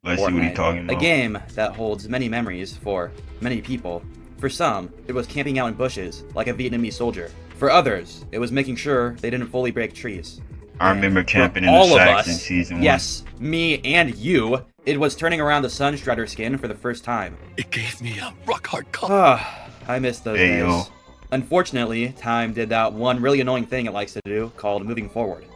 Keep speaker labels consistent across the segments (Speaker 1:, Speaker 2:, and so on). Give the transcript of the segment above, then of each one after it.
Speaker 1: Let's see what he's talking
Speaker 2: Fortnite,
Speaker 1: about.
Speaker 2: a game that holds many memories for many people. For some, it was camping out in bushes like a Vietnamese soldier. For others, it was making sure they didn't fully break trees.
Speaker 1: I
Speaker 2: And
Speaker 1: remember
Speaker 2: for
Speaker 1: camping in
Speaker 2: all
Speaker 1: the
Speaker 2: of
Speaker 1: Sacks in
Speaker 2: us,
Speaker 1: season 1.
Speaker 2: yes, me and you, it was turning around the Sunstrider skin for the first time.
Speaker 3: It gave me a rock hard cut.
Speaker 2: I miss those
Speaker 1: Hey, yo.
Speaker 2: days. Unfortunately, time did that one really annoying thing it likes to do called moving forward.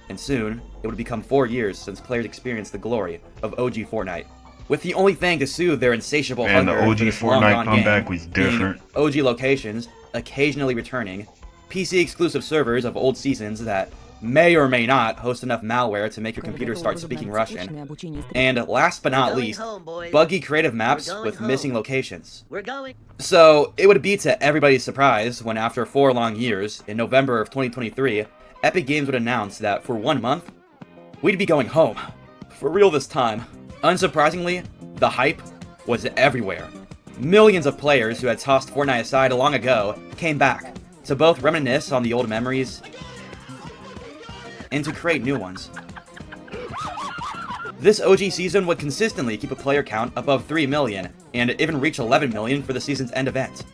Speaker 2: And soon, it would become 4 years since players experienced the glory of OG Fortnite. With the only thing to soothe their insatiable
Speaker 1: Man, the
Speaker 2: hunger
Speaker 1: OG
Speaker 2: for this
Speaker 1: Fortnite
Speaker 2: long-gone
Speaker 1: comeback
Speaker 2: game
Speaker 1: was
Speaker 2: being
Speaker 1: different.
Speaker 2: OG locations occasionally returning, PC-exclusive servers of old seasons that may or may not host enough malware to make your computer start speaking Russian, and last but not least, buggy creative maps with missing locations.
Speaker 4: We're going.
Speaker 2: So, it would be to everybody's surprise when after 4 long years, in November of 2023, Epic Games would announce that for 1 month, we'd be going home. For real this time. Unsurprisingly, the hype was everywhere. Millions of players who had tossed Fortnite aside long ago came back to both reminisce on the old memories and to create new ones. This OG season would consistently keep a player count above 3 million, and even reach 11 million for the season's end event.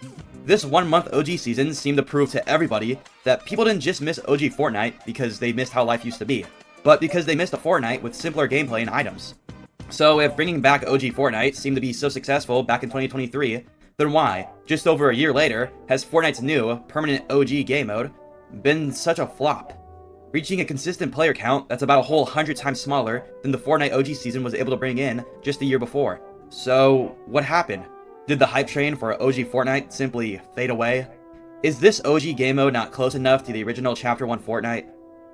Speaker 2: This 1 month OG season seemed to prove to everybody that people didn't just miss OG Fortnite because they missed how life used to be, but because they missed a Fortnite with simpler gameplay and items. So if bringing back OG Fortnite seemed to be so successful back in 2023, then why, just over a year later, has Fortnite's new, permanent OG game mode been such a flop? Reaching a consistent player count that's about a whole 100 times smaller than the Fortnite OG season was able to bring in just the year before. So, what happened? Did the hype train for OG Fortnite simply fade away? Is this OG game mode not close enough to the original Chapter 1 Fortnite?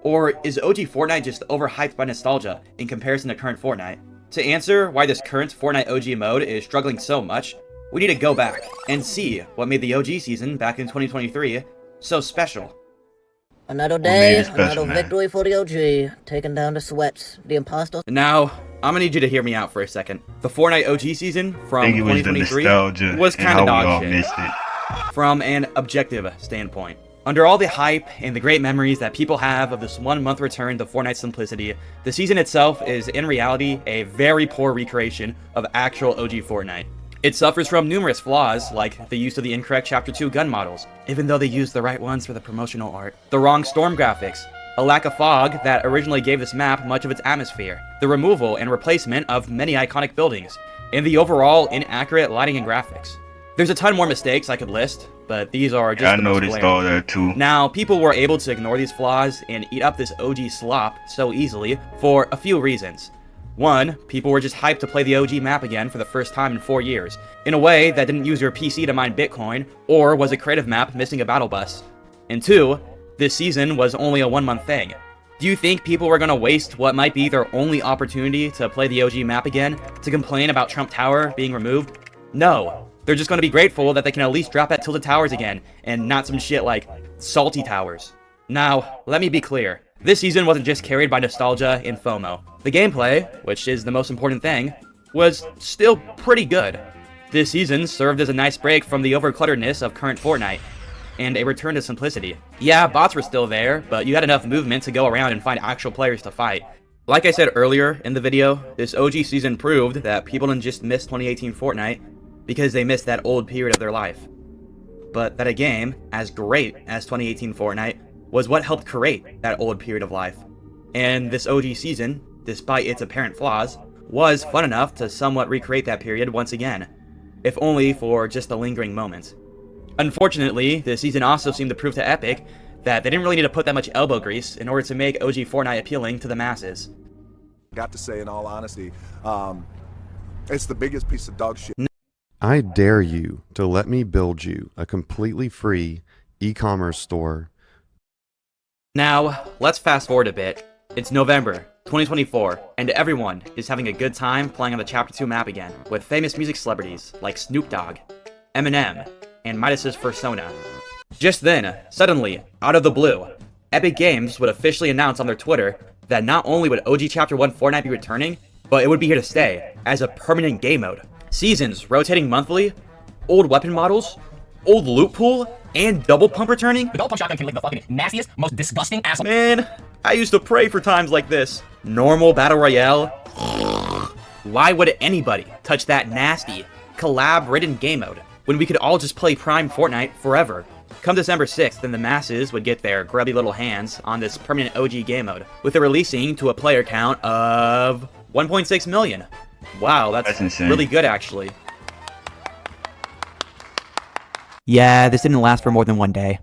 Speaker 2: Or is OG Fortnite just overhyped by nostalgia in comparison to current Fortnite? To answer why this current Fortnite OG mode is struggling so much, we need to go back and see what made the OG season back in 2023 so special.
Speaker 4: Another
Speaker 1: made
Speaker 4: day,
Speaker 1: it special,
Speaker 4: another
Speaker 1: man?
Speaker 4: victory for the OG, taking down the Sweats, the imposter.
Speaker 2: Now, I'm gonna need you to hear me out for a second. The Fortnite OG season
Speaker 1: I
Speaker 2: from
Speaker 1: think it was the
Speaker 2: 2023
Speaker 1: nostalgia
Speaker 2: was
Speaker 1: and
Speaker 2: kind
Speaker 1: how
Speaker 2: of
Speaker 1: we all
Speaker 2: dog shit.
Speaker 1: missed it.
Speaker 2: From an objective standpoint. Under all the hype and the great memories that people have of this 1 month return to Fortnite simplicity, the season itself is in reality a very poor recreation of actual OG Fortnite. It suffers from numerous flaws, like the use of the incorrect Chapter 2 gun models, even though they used the right ones for the promotional art, the wrong storm graphics, a lack of fog that originally gave this map much of its atmosphere, the removal and replacement of many iconic buildings, and the overall inaccurate lighting and graphics. There's a ton more mistakes I could list, but these are just
Speaker 1: Yeah, I
Speaker 2: the most
Speaker 1: noticed
Speaker 2: glaring.
Speaker 1: all that too.
Speaker 2: Now, people were able to ignore these flaws and eat up this OG slop so easily for a few reasons. One, people were just hyped to play the OG map again for the first time in 4 years, in a way that didn't use your PC to mine Bitcoin, or was a creative map missing a battle bus. And two, this season was only a 1 month thing. Do you think people were gonna waste what might be their only opportunity to play the OG map again to complain about Trump Tower being removed? No. They're just gonna be grateful that they can at least drop at Tilted Towers again, and not some shit like Salty Towers. Now, let me be clear. This season wasn't just carried by nostalgia and FOMO. The gameplay, which is the most important thing, was still pretty good. This season served as a nice break from the overclutteredness of current Fortnite, and a return to simplicity. Yeah, bots were still there, but you had enough movement to go around and find actual players to fight. Like I said earlier in the video, this OG season proved that people didn't just miss 2018 Fortnite because they missed that old period of their life, but that a game as great as 2018 Fortnite was what helped create that old period of life. And this OG season, despite its apparent flaws, was fun enough to somewhat recreate that period once again, if only for just a lingering moment. Unfortunately, this season also seemed to prove to Epic that they didn't really need to put that much elbow grease in order to make OG Fortnite appealing to the masses.
Speaker 5: Got to say, in all honesty, it's the biggest piece of dog shit.
Speaker 6: I dare you to let me build you a completely free e-commerce store.
Speaker 2: Now, let's fast forward a bit. It's November 2024, and everyone is having a good time playing on the Chapter 2 map again, with famous music celebrities like Snoop Dogg, Eminem, and Midas's Persona. Just then, suddenly, out of the blue, Epic Games would officially announce on their Twitter that not only would OG Chapter 1 Fortnite be returning, but it would be here to stay, as a permanent game mode. Seasons rotating monthly, old weapon models, old loot pool, and double pump returning?
Speaker 7: The double pump shotgun can lick the fucking nastiest, most disgusting asshole.
Speaker 2: Man, I used to pray for times like this. Normal Battle Royale, Why would anybody touch that nasty, collab-ridden game mode when we could all just play Prime Fortnite forever? Come December 6th, then the masses would get their grubby little hands on this permanent OG game mode, with it releasing to a player count of 1.6 million. Wow, that's
Speaker 1: insane.
Speaker 2: Really good, actually. Yeah, this didn't last for more than one day.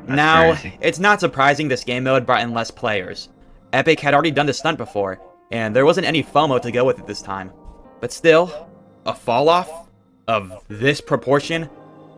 Speaker 2: Now,
Speaker 1: crazy.
Speaker 2: it's not surprising this game mode brought in less players. Epic had already done the stunt before, and there wasn't any FOMO to go with it this time. But still, a fall-off of this proportion?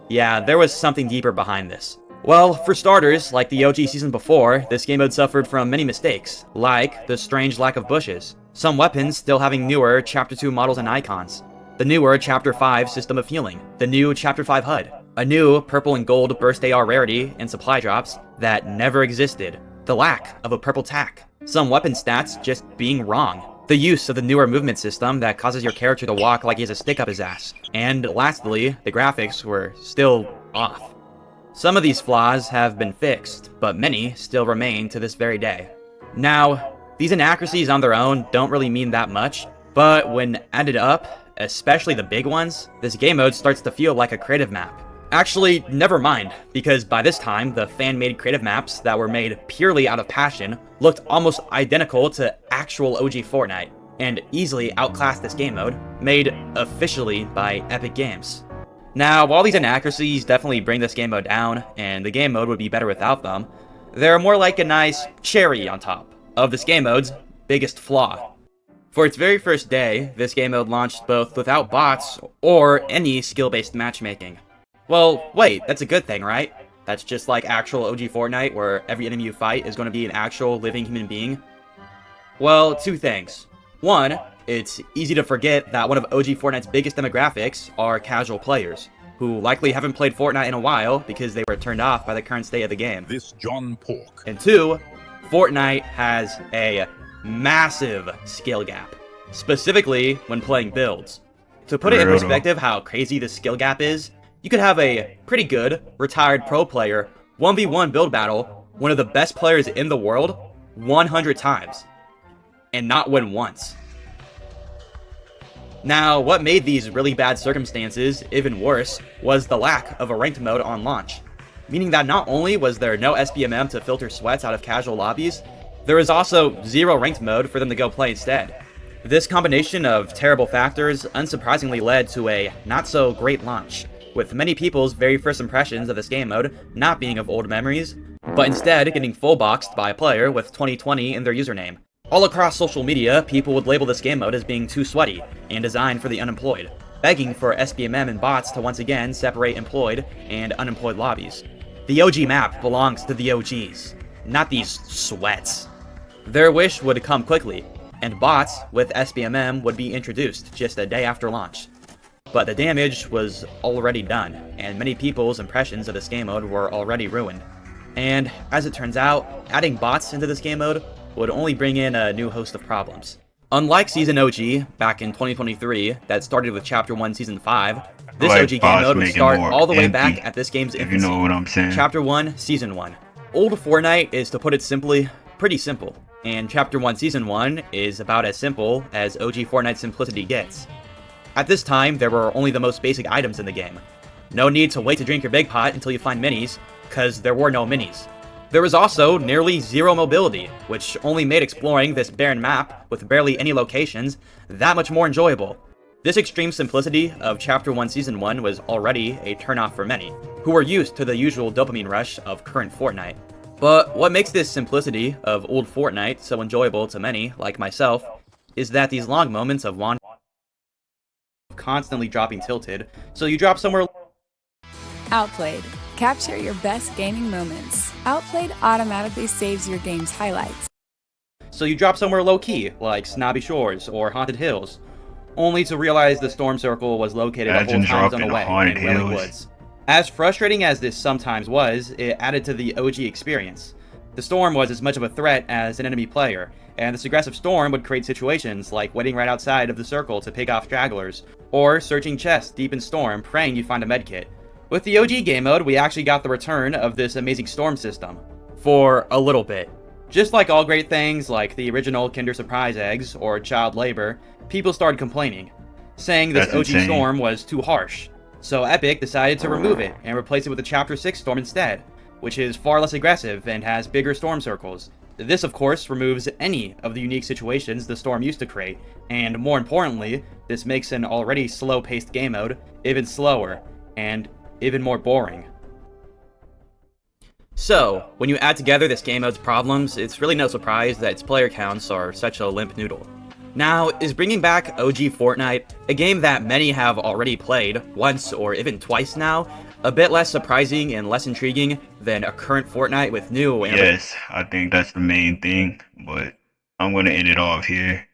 Speaker 2: Yeah, there was something deeper behind this. Well, for starters, like the OG season before, this game mode suffered from many mistakes, like the strange lack of bushes, some weapons still having newer Chapter 2 models and icons, the newer Chapter 5 system of healing, the new Chapter 5 HUD, a new purple and gold burst AR rarity and supply drops that never existed, the lack of a purple tack, some weapon stats just being wrong, the use of the newer movement system that causes your character to walk like he has a stick up his ass, and lastly, the graphics were still off. Some of these flaws have been fixed, but many still remain to this very day. Now, these inaccuracies on their own don't really mean that much, but when added up, especially the big ones, this game mode starts to feel like a creative map. Actually, never mind, because by this time, the fan-made creative maps that were made purely out of passion looked almost identical to actual OG Fortnite, and easily outclassed this game mode, made officially by Epic Games. Now, while these inaccuracies definitely bring this game mode down, and the game mode would be better without them, they're more like a nice cherry on top of this game mode's biggest flaw. For its very first day, this game mode launched both without bots or any skill-based matchmaking. Well, wait, that's a good thing, right? That's just like actual OG Fortnite, where every enemy you fight is going to be an actual living human being. Well, two things. One, it's easy to forget that one of OG Fortnite's biggest demographics are casual players, who likely haven't played Fortnite in a while because they were turned off by the current state of the game.
Speaker 3: This John Pork.
Speaker 2: And two, Fortnite has a massive skill gap, specifically when playing builds. To put it in perspective how crazy this skill gap is, you could have a pretty good, retired pro player 1v1 build battle one of the best players in the world 100 times, and not win once. Now, what made these really bad circumstances even worse was the lack of a ranked mode on launch, meaning that not only was there no 𝑭𝑹𝑵 to filter sweats out of casual lobbies, there was also zero ranked mode for them to go play instead. This combination of terrible factors unsurprisingly led to a not-so-great launch, with many people's very first impressions of this game mode not being of old memories, but instead getting full-boxed by a player with 2020 in their username. All across social media, people would label this game mode as being too sweaty and designed for the unemployed, begging for 𝑭𝑨𝑵 and bots to once again separate employed and unemployed lobbies. The OG map belongs to the OGs, not these sweats. Their wish would come quickly, and bots with 𝑭𝑨𝑵 would be introduced just a day after launch. But the damage was already done, and many people's impressions of this game mode were already ruined. And as it turns out, adding bots into this game mode would only bring in a new host of problems. Unlike Season OG, back in 2023, that started with Chapter 1 Season 5, this
Speaker 1: Like
Speaker 2: OG game
Speaker 1: bots
Speaker 2: mode would
Speaker 1: making
Speaker 2: start
Speaker 1: more
Speaker 2: all the way
Speaker 1: empty,
Speaker 2: back at this game's
Speaker 1: if
Speaker 2: infancy.
Speaker 1: you know what I'm saying.
Speaker 2: Chapter 1 Season 1. Old Fortnite is, to put it simply, pretty simple, and Chapter 1 Season 1 is about as simple as OG Fortnite simplicity gets. At this time, there were only the most basic items in the game. No need to wait to drink your big pot until you find minis, cause there were no minis. There was also nearly zero mobility, which only made exploring this barren map with barely any locations that much more enjoyable. This extreme simplicity of Chapter 1 Season 1 was already a turnoff for many, who were used to the usual dopamine rush of current Fortnite. But what makes this simplicity of old Fortnite so enjoyable to many, like myself, is that these long moments of constantly dropping tilted, so you drop somewhere.
Speaker 8: Outplayed. Capture your best gaming moments. Outplayed automatically saves your game's highlights.
Speaker 2: So you drop somewhere low-key, like Snobby Shores or Haunted Hills, only to realize the storm circle was located a whole times on the way in Wailing Woods. As frustrating as this sometimes was, it added to the OG experience. The storm was as much of a threat as an enemy player, and this aggressive storm would create situations like waiting right outside of the circle to pick off stragglers, or searching chests deep in storm praying you find a medkit. With the OG game mode, we actually got the return of this amazing storm system. For a little bit. Just like all great things like the original Kinder Surprise eggs or child labor, people started complaining, saying this
Speaker 1: That's
Speaker 2: OG
Speaker 1: insane.
Speaker 2: storm was too harsh. So Epic decided to remove it and replace it with a Chapter 6 storm instead, which is far less aggressive and has bigger storm circles. This, of course, removes any of the unique situations the storm used to create, and more importantly, this makes an already slow-paced game mode even slower and even more boring. So, when you add together this game mode's problems, it's really no surprise that its player counts are such a limp noodle. Now, is bringing back OG Fortnite, a game that many have already played once or even twice now, a bit less surprising and less intriguing than a current Fortnite with new and
Speaker 1: Yes, I think that's the main thing, but I'm going to end it off here.